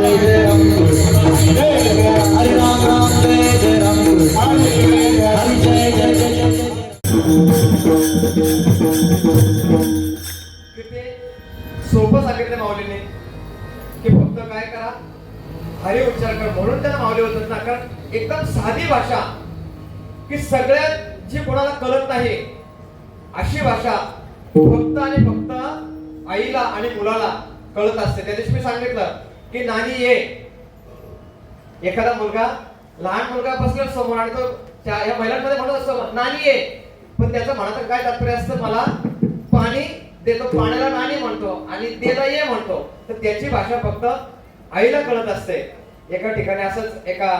जय जय राम हरे राम राम जय जय राम हरे जय जय जय जय किती सोपं सांगितलं माऊलीने की फक्त काय करा हरी उच्चार कर म्हणून त्यांना माऊली होत ना. कारण एकदम साधी भाषा की सगळ्यात जी कोणाला कळत नाही अशी भाषा फक्त आणि फक्त आईला आणि मुलाला कळत असते. त्या दिवशी मी सांगितलं की नानी ये, एखादा मुलगा लहान मुलगा बसला समोर आणि तो या महिलांमध्ये म्हणत असतो नानी ये, पण त्याचं म्हणत काय तात्पर्य असतं मला पाणी देतो, पाण्याला नानी म्हणतो आणि देला ये म्हणतो. तर त्याची भाषा फक्त आईला कळत असते. एका ठिकाणी असंच एका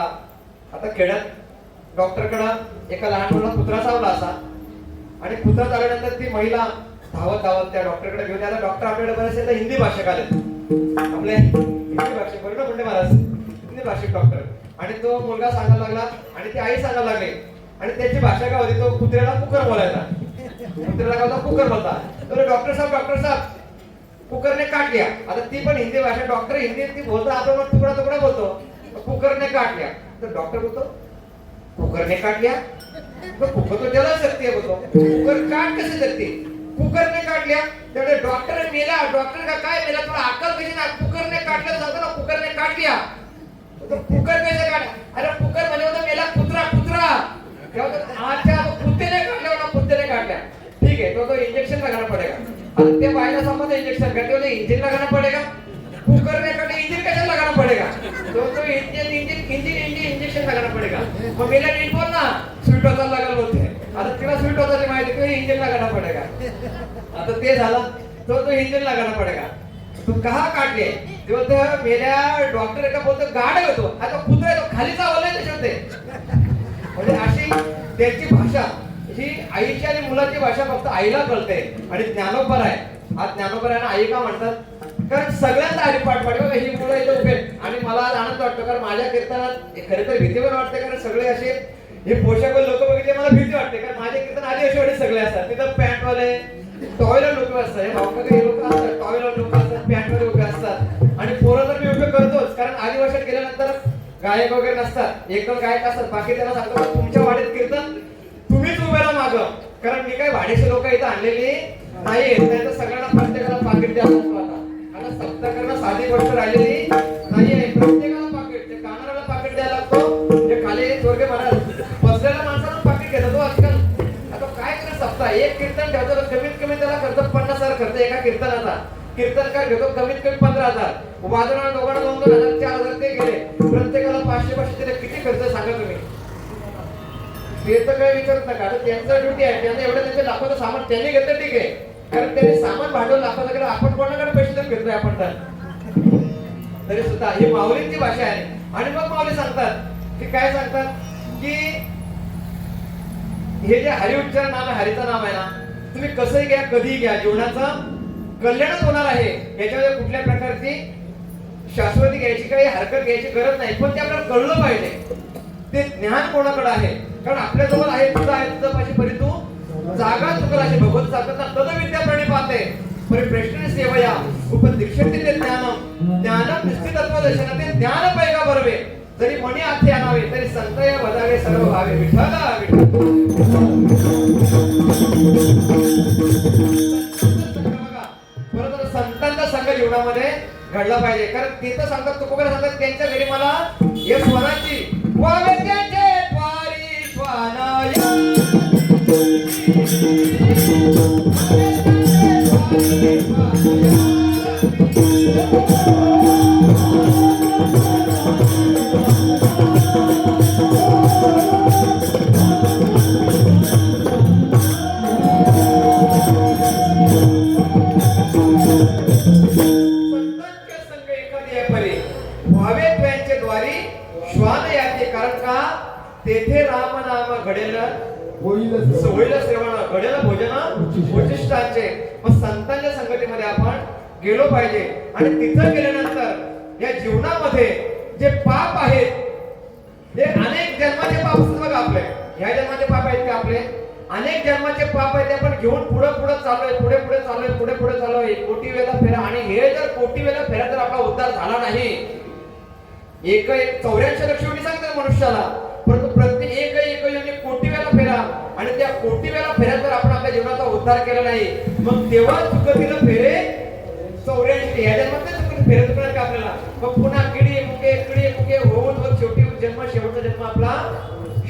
आता खेड्यात डॉक्टरकडं एका लहान मुलाला कुत्रा चावला असा आणि कुत्रा चावल्यानंतर ती महिला धावत धावत त्या डॉक्टरकडे घेऊन आला. डॉक्टर आपल्याकडे बरेचसे तर हिंदी भाषिक आले, आपले हिंदी भाषिक बरोबर म्हणजे महाराज हिंदी भाषिक डॉक्टर. आणि तो मुलगा सांगायला लागला आणि ती आई सांगायला लागली आणि त्याची भाषा काय होती, तो कुत्र्याला कुकर बोलायचा, कुत्र्याला काय होता कुकर बोलता. तर डॉक्टर साहेब कुकरने काट लिया. आता ती पण हिंदी भाषा, डॉक्टर हिंदी ती बोलतो, आपण मग तुकडा तुकडा बोलतो. कुकरने काट लिया तर डॉक्टर बोलतो कुकरने काट लिया, तो कुकर तो जला सकती है, बोलतो कुकर काट कसे सकते, कुकरने काट लिया. त्यामुळे डॉक्टर मेला, डॉक्टर का काय मेला, तुला अक्कल कशी ना, कुकरने काटलं सांगतो ना, कुकरने काट लिया. तो कुकर कैसे काट, अरे कुकर म्हणजे होता मेला कुत्रा, कुत्रा अच्छा कुत्त्याने काटल्या ना, कुत्त्याने काटल्या. ठीक है, तो इंजेक्शन लगाना पड़ेगा. अब ते बायला समझ इंजेक्शन करते हो, इंजन लगाना पड़ेगा. कुकर ने काटे इंजन कैसे लगाना पड़ेगा, तो इंजेक्शन लगाना पड़ेगा. मग मेला नीट बोल ना, स्वीट होता लागल बोलते. आता तिला स्वीट होता माहिती, तो इंजन लगाना पड़ेगा. आता ते झालं, तो इंजन लगाना पड़ेगा. तू कहा काटले, ते बोलतो मेल्या डॉक्टर एका बोलतो गाड होतो, आता कुत्रा तो खाली चावलाय त्याच्यात. म्हणजे अशी त्याची भाषा ही आईची आणि मुलाची भाषा फक्त आईला कळते. आणि ज्ञानोबर आहे, हा ज्ञानोबर आहे ना, आई का म्हणतात, कारण सगळ्यांना हरिपाठ पाठ बघा, ही मुलं इथं उभे आणि मला आज आनंद वाटतो. कारण माझ्या कीर्तनात खरे तर भीती पण वाटते, कारण सगळे असे हे पोशाख लोक बघितले मला भीती वाटते. कारण माझे कीर्तन आदिवासी सगळे असतात, तिथं पॅन्ट वाले टॉयला लोक असतात, हे लोक असतात, टॉयला लोक असतात, पॅन्ट वाले उभे असतात. आणि पोरं तर मी उभे करतोच, कारण आदिवासात गेल्यानंतर गायक वगैरे नसतात, एक दोन गायक असतात, बाकी त्यांना सांगतो तुमच्या वाडीत कीर्तन तुम्हीच उभे राहा मागं. कारण मी काय भाडेचे लोक इथं आणलेली नाही, तर सगळ्यांना प्रत्येकाला पाकिट द्यायला लागतो. आता सप्तकांना साधी गोष्ट राहिलेली नाहीये, प्रत्येकाला पाकिट, ते कानाला पाकिट द्यायला लागतो. जे खाली स्वर्ग महाराज बसलेल्या माणसाला पाकिट घेतात. तो आजकाल आता काय करा, सप्ताह एक कीर्तन ठेवतो तर कमीत कमी त्याला खर्च 50,000 खर्च एका कीर्तनाचा. कीर्तनकार घेतो कमीत कमी 15,000, वाजवणारा दोघांना 2,000 4,000 ते गेले. प्रत्येकाला 500 दिले, किती खर्च सांगा तुम्ही. ते तर काही विचारत नका, त्यांचं ड्युटी आहे, त्यांना एवढं त्यांचे लाखोचं सामान त्यांनी घेतलं ठीक आहे, कारण त्यांनी सामान भांडवल लाखोचं केलं, आपण कोणाकडे पैसे तर घेतोय आपण तर. तरी सुद्धा ही माऊलींची भाषा आहे. आणि मग माऊली सांगतात की काय सांगतात की हे जे हरी उच्चार नाम आहे, हरीचं नाम आहे ना, तुम्ही कसंही घ्या कधीही घ्या, जीवनाचं कल्याणच होणार आहे. याच्यामध्ये कुठल्या प्रकारची शाश्वती घ्यायची काही हरकत घ्यायची गरज नाही, पण ते आपल्याला कळलं पाहिजे ते ज्ञान कोणाकडे आहे. कारण आपल्याजवळ आहे, तुझं आहे, तुझं पाशी परी तू जागा चुकल असे भगवत सांगतात, तद विद्या प्रणिपाते परिप्रेष्ठने सेवया उपदीक्षते ते ज्ञानम ज्ञानम निश्चितत्व ते ज्ञान पैगा बरवे जरी मणी आथे आणावे तरी संतय वदावे सर्व भावे. विठ्ठला बरोबर संतांचा संघ जीवनामध्ये घडला पाहिजे. कारण ते तर सांगतात, तुकोबर सांगतात, त्यांच्या घरी मला या स्वराची वावे त्यांचे द्वारी श्वानाय तेथे राम नाम घडेल होईल सेवन घडेल भोजन उचिष्टांचे. मग संतांच्या संगतीमध्ये आपण गेलो पाहिजे. आणि तिथं गेल्यानंतर या जीवनामध्ये जे पाप आहेत, जे अनेक जन्माचे पाप असतात बघा, आपले ह्या जन्माचे पाप आहेत का, आपले अनेक जन्माचे पाप आहेत, ते आपण घेऊन पुढे चाललोय, पुढे चाललोय, कोटी वेळा फेरा. आणि हे जर कोटी वेळा फेरा जर आपला उद्धार झाला नाही एक 84 लक्ष योनी सांगतात मनुष्याला, परंतु प्रत्येक एक योनी कोटी वेळा फेरा, आणि त्या कोटी वेळा फेऱ्यात जर आपण आपल्या जीवनाचा उद्धार केला नाही, मग तेव्हा चुकतील फेरे 84. या जन्मात नाही चुकतील फेरे चुकणार का आपल्याला? मग पुन्हा किडी मुके होऊन मग शेवटी शेवटचा जन्म आपला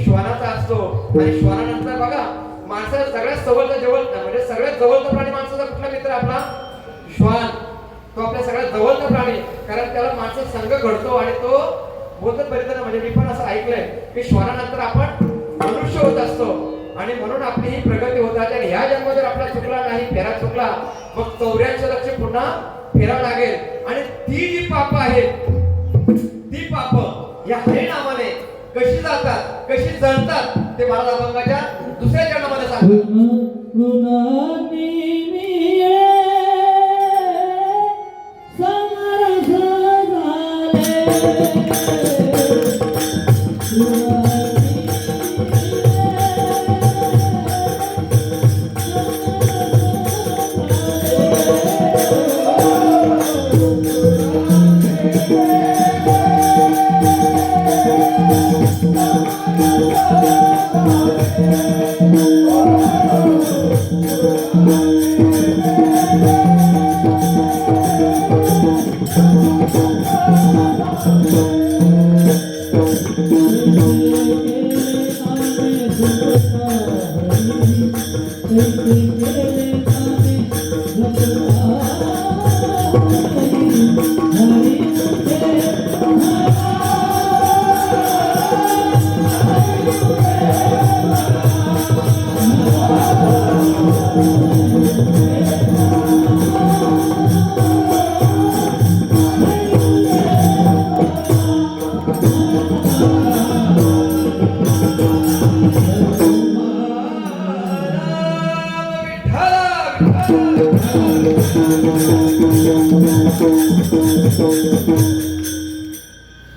श्वानाचा असतो. आणि श्वानानंतर बघा, माणसाला सगळ्यात म्हणजे सगळ्यात जवळचा प्राणी माणसाचा कुठला मित्र? आपला श्वान. तो आपल्या सगळ्यात जवळचा प्राणी, कारण त्याला माणसा संघ घडतो, आणि तो बोलतात बरेच म्हणजे मी पण असं ऐकलंय की श्वानानंतर आपण मनुष्य होत असतो, आणि म्हणून आपली ही प्रगती होत आहे. आणि ह्या जन्म जर आपला चुकला नाही, फेरा चुकला, मग 84 लक्ष पुन्हा फेरा लागेल. आणि ती जी पाप आहेत, ती पाप या हरे नामाने कशी जातात, कशी जळतात, ते महाराज अभंगाच्या दुसऱ्या चरणामध्ये सांगतात.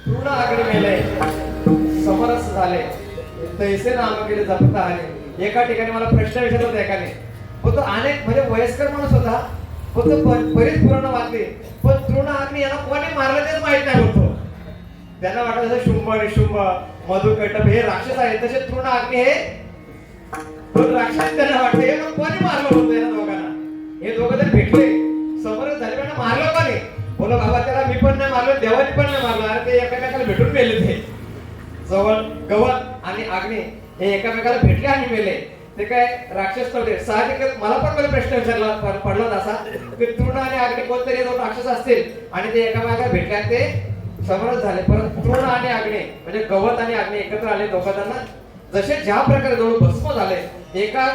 पूर्ण आगडी मेले, समरस झाले, तैसे नाम केले जपता आले. एका ठिकाणी मला प्रश्न विचारला होता एकाने, तो अनेक म्हणजे वयस्कर माणूस होता, तो बरीच पुराण वाचली, पण तृण अग्नी यांना कोणी मारलं तेच माहित नाही होतो. त्यांना वाटत जसं शुंभ निशुंभ मधुकैटभ हे राक्षस आहेत, तसे तृण अग्नी हे राक्षस त्यांना वाटते. मग कोणी मारलं होतं या दोघांना? हे दोघं जर भेटले, समरस झाले, पण मारलं कोणी? बोला बाबा, त्याला मी पण नाही मारलं, देवानी पण नाही मारलं. अरे ते एकामेकाला भेटून मेले. ते जवळ गवत आणि अग्नी हे एकामेकाला भेटले आणि मेले. ते काय राक्षस नव्हते. साहजिकच मला पण मला प्रश्न विचारला पडला असा की तृण आणि अग्नी कोणतरी दोन राक्षस असतील आणि ते एकामेकाला भेटले आणि ते समरस झाले. परंतु तृण आणि अग्नी म्हणजे गवत आणि अग्नी एकत्र आले. दोघांना जसे ज्या प्रकारे दोन भस्म झाले, एका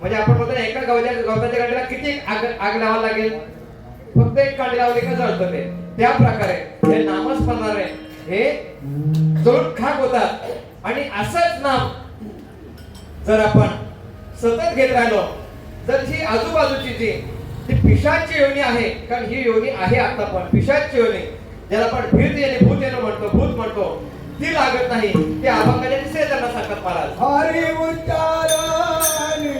म्हणजे आपण म्हणतो एका गवताच्या कांडीला किती आग लावावी लागेल? फक्त एक कांडी लावली का जळतं ते. त्या प्रकारे हे नामस्मरणारे हे जळून खाक होतात. आणि असंच नाम जर आपण सतत घेत राहिलो, तर ही आजूबाजूची जी ती पिशाची योनी आहे, कारण ही योनी आहे आता पण पिशाची योनी, ज्याला आपण भीत येणे भूत येणं म्हणतो, भूत म्हणतो, ती लागत नाही. ते अभंगाच्या तिसऱ्या त्यांना सांगतात महाराज. हरी उच्चारणी